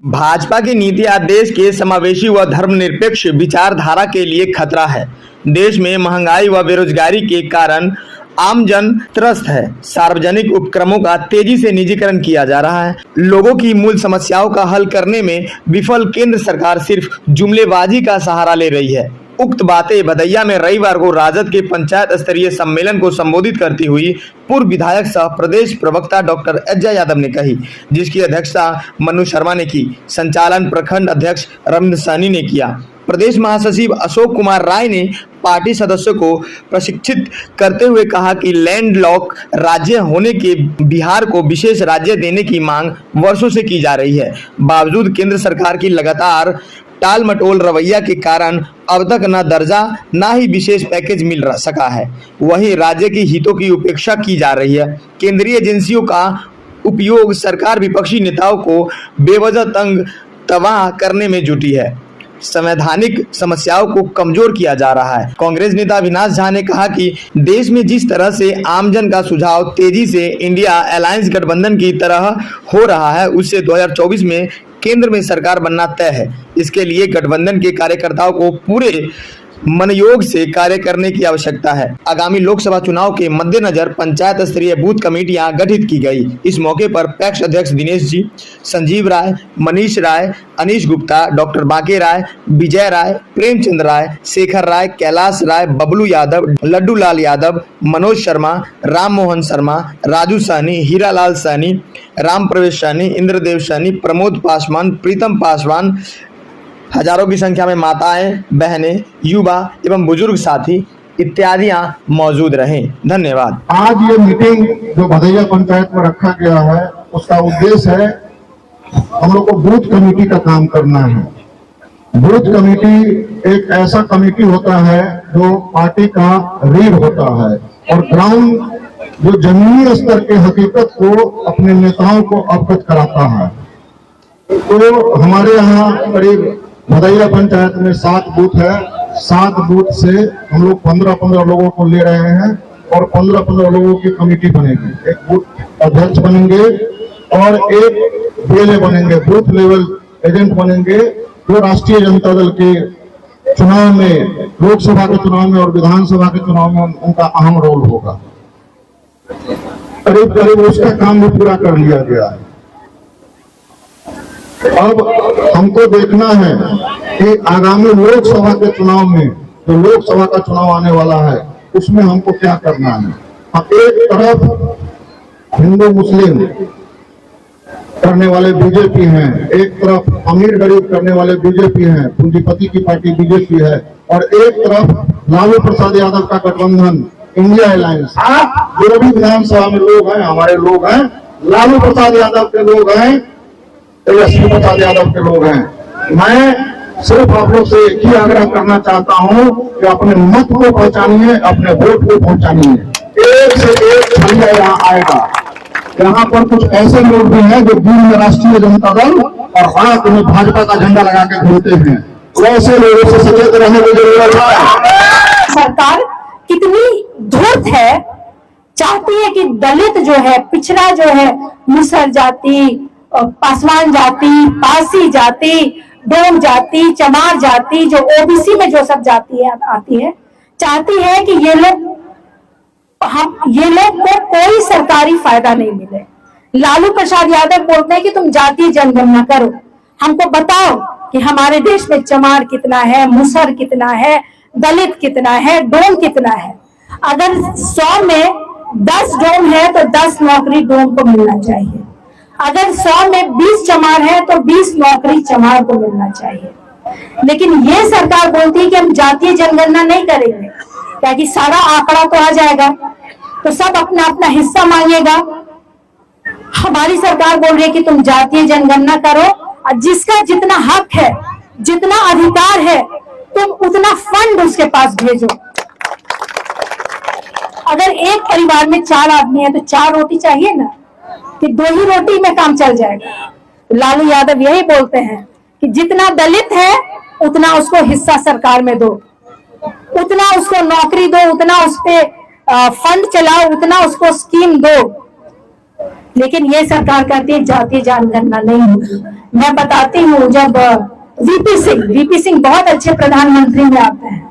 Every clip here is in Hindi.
भाजपा की नीतियां देश के समावेशी व धर्मनिरपेक्ष विचारधारा के लिए खतरा है। देश में महंगाई व बेरोजगारी के कारण आमजन त्रस्त है। सार्वजनिक उपक्रमों का तेजी से निजीकरण किया जा रहा है। लोगों की मूल समस्याओं का हल करने में विफल केंद्र सरकार सिर्फ जुमलेबाजी का सहारा ले रही है। उक्त बातें भदैया में रविवार को राजद के पंचायत स्तरीय सम्मेलन को संबोधित करती हुई पूर्व विधायक सह प्रदेश प्रवक्ता डॉक्टर अजय यादव ने कही, जिसकी अध्यक्षता मनु शर्मा ने की। संचालन प्रखंड अध्यक्ष रविंद्र सैनी ने किया। प्रदेश महासचिव अशोक कुमार राय ने पार्टी सदस्यों को प्रशिक्षित करते हुए कहा कि लैंडलॉक राज्य होने के बिहार को विशेष राज्य देने की मांग वर्षों से की जा रही है। बावजूद केंद्र सरकार की लगातार टाल मटोल रवैया के कारण अब तक न दर्जा न ही विशेष पैकेज मिल सका है। वहीं राज्य के हितों की उपेक्षा की जा रही है। केंद्रीय एजेंसियों का उपयोग सरकार विपक्षी नेताओं को बेवजह तंग तबाह करने में जुटी है। संवैधानिक समस्याओं को कमजोर किया जा रहा है। कांग्रेस नेता अविनाश झा ने कहा कि देश में जिस तरह से आमजन का सुझाव तेजी से इंडिया अलायंस गठबंधन की तरह हो रहा है, उससे 2024 में केंद्र में सरकार बनना तय है। इसके लिए गठबंधन के कार्यकर्ताओं को पूरे मनयोग से कार्य करने की आवश्यकता है। आगामी लोकसभा चुनाव के मद्देनजर पंचायत स्तरीय बूथ कमेटियां गठित की गई। इस मौके पर पैक्स अध्यक्ष दिनेश जी, संजीव राय, मनीष राय, अनीश गुप्ता, डॉक्टर बांके राय, विजय राय, प्रेमचंद राय, शेखर राय, कैलाश राय, बबलू यादव, लड्डू लाल यादव, मनोज शर्मा, राम मोहन शर्मा, राजू सैनी, हीरालाल सैनी, राम प्रवेश सैनी, इंद्रदेव सैनी, प्रमोद पासवान, प्रीतम पासवान, हजारों की संख्या में माताएं, बहनें, युवा एवं बुजुर्ग साथी इत्यादियां मौजूद रहे। धन्यवाद। आज ये मीटिंग जो भदैया पंचायत में रखा गया है, उसका उद्देश्य है हम लोग को बूथ कमेटी का काम करना है। बूथ कमेटी एक ऐसा कमेटी होता है जो पार्टी का रीढ़ होता है और ग्राउंड जो जमीनी स्तर के हकीकत को अपने नेताओं को अवगत कराता है। तो हमारे यहाँ करीब भदैया पंचायत में 7 बूथ है। 7 बूथ से हम लोग 15-15 लोगों को ले रहे हैं और 15-15 लोगों की कमेटी बनेगी। एक बूथ अध्यक्ष बनेंगे और एक बीएलए बनेंगे, बूथ लेवल एजेंट बनेंगे, जो राष्ट्रीय जनता दल के चुनाव में, लोकसभा के चुनाव में और विधानसभा के चुनाव में उनका अहम रोल होगा। करीब करीब उसका काम भी पूरा कर लिया गया है। अब हमको देखना है कि आगामी लोकसभा के चुनाव में, जो लोकसभा का चुनाव आने वाला है, उसमें हमको क्या करना है। एक तरफ हिंदू मुस्लिम करने वाले बीजेपी हैं, एक तरफ अमीर गरीब करने वाले बीजेपी हैं, पूंजीपति की पार्टी बीजेपी है, और एक तरफ लालू प्रसाद यादव का गठबंधन इंडिया अलायंस। जो भी विधानसभा में लोग हैं, हमारे लोग हैं, लालू प्रसाद यादव के लोग हैं, तेजस्वी प्रसाद यादव के लोग हैं। मैं सिर्फ आप लोग से एक ही आग्रह करना चाहता हूं कि अपने मत को पहुंचानिए, अपने वोट को पहुंचानिए। एक से एक छलिया यहाँ आएगा। यहाँ पर कुछ ऐसे लोग भी हैं जो दिन में राष्ट्रीय जनता दल और रात में भाजपा का झंडा लगा के घूमते हैं। वैसे लोगों से सचेत रहने की जरूरत है। सरकार कितनी धूर्त है, चाहती है कि दलित जो है, पिछड़ा जो है, मुसहर जाति, पासवान जाति, पारसी जाति, डोम जाति, चमार जाति, जो ओबीसी में जो सब जाति आती है, चाहती है कि ये लोग को कोई सरकारी फायदा नहीं मिले। लालू प्रसाद यादव बोलते हैं कि तुम जातीय जनगणना करो, हमको बताओ कि हमारे देश में चमार कितना है, मुसहर कितना है, दलित कितना है, डोम कितना है। अगर 100 में 10 डोम है तो 10 नौकरी डोम को मिलना चाहिए। अगर 100 में 20 चमार है तो 20 नौकरी चमार को मिलना चाहिए। लेकिन ये सरकार बोलती है कि हम जातीय जनगणना नहीं करेंगे, क्योंकि सारा आंकड़ा तो आ जाएगा, तो सब अपना अपना हिस्सा मांगेगा। हमारी सरकार बोल रही है कि तुम जातीय जनगणना करो और जिसका जितना हक है, जितना अधिकार है, तुम उतना फंड उसके पास भेजो। अगर एक परिवार में 4 आदमी है तो 4 रोटी चाहिए ना, कि 2 ही रोटी में काम चल जाएगा। लालू यादव यही बोलते हैं कि जितना दलित है उतना उसको हिस्सा सरकार में दो, उतना उसको नौकरी दो, उतना उस पे फंड चलाओ, उतना उसको स्कीम दो। लेकिन ये सरकार कहती है जातीय जनगणना नहीं होगी। मैं बताती हूँ, जब वीपी सिंह बहुत अच्छे प्रधानमंत्री में आते हैं,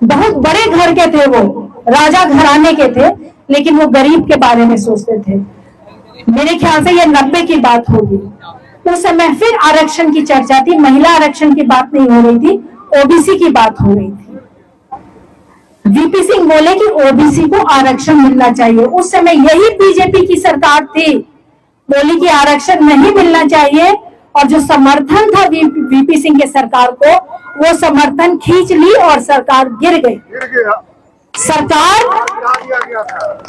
बहुत बड़े घर के थे, वो राजा घराने के थे, लेकिन वो गरीब के बारे में सोचते थे। मेरे ख्याल से ये 90 की बात होगी। उस समय फिर आरक्षण की चर्चा थी, महिला आरक्षण की बात नहीं हो रही थी, ओबीसी की बात हो रही थी। वीपी सिंह बोले कि ओबीसी को आरक्षण मिलना चाहिए। उस समय यही बीजेपी की सरकार थी, बोली कि आरक्षण नहीं मिलना चाहिए, और जो समर्थन था वीपी सिंह के सरकार को, वो समर्थन खींच ली और सरकार गिर गई। सरकार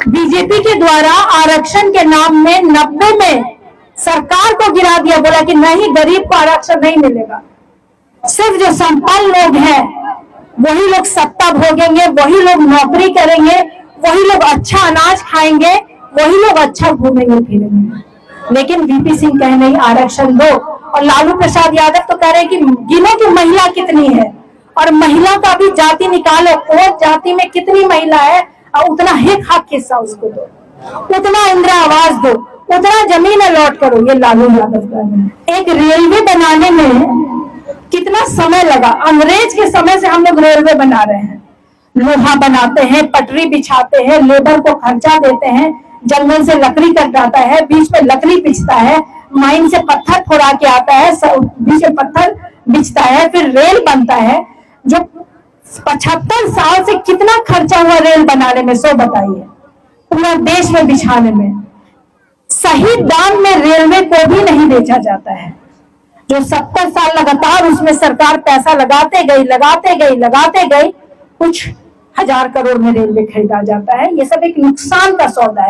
बीजेपी के द्वारा आरक्षण के नाम में 90 में सरकार को गिरा दिया, बोला कि नहीं, गरीब को आरक्षण नहीं मिलेगा। सिर्फ जो संपन्न लोग हैं वही लोग सत्ता भोगेंगे, वही लोग नौकरी करेंगे, वही लोग अच्छा अनाज खाएंगे, वही लोग अच्छा घूमेंगे फिरेंगे। लेकिन वीपी सिंह कहे नहीं, आरक्षण दो। और लालू प्रसाद यादव तो कह रहे हैं कि गिनो कि महिला कितनी है, और महिला का भी जाति निकालो, उस जाति में कितनी महिला है, और उतना हक हिस्सा उसको दो, उतना इंदिरा आवास दो, उतना जमीन अलॉट करो। ये लालू यादव कह रहे हैं। एक रेलवे बनाने में कितना समय लगा, अंग्रेज के समय से हम लोग रेलवे बना रहे हैं, लोहा बनाते हैं, पटरी बिछाते हैं, लेबर को खर्चा देते हैं, जंगल से लकड़ी कटाता है, बीच में लकड़ी बिछता है, माइन से पत्थर फोड़ा के आता है, बीच में पत्थर बिछता है, फिर रेल बनता है। जो 75 साल से कितना खर्चा हुआ रेल बनाने में, सो बताइए, पूरा देश में बिछाने में। सही दाम में रेलवे को भी नहीं बेचा जाता है। जो 70 साल लगातार उसमें सरकार पैसा लगाते गई, कुछ 1000 करोड़ में रेलवे खरीदा जाता है। ये सब एक नुकसान का सौदा है।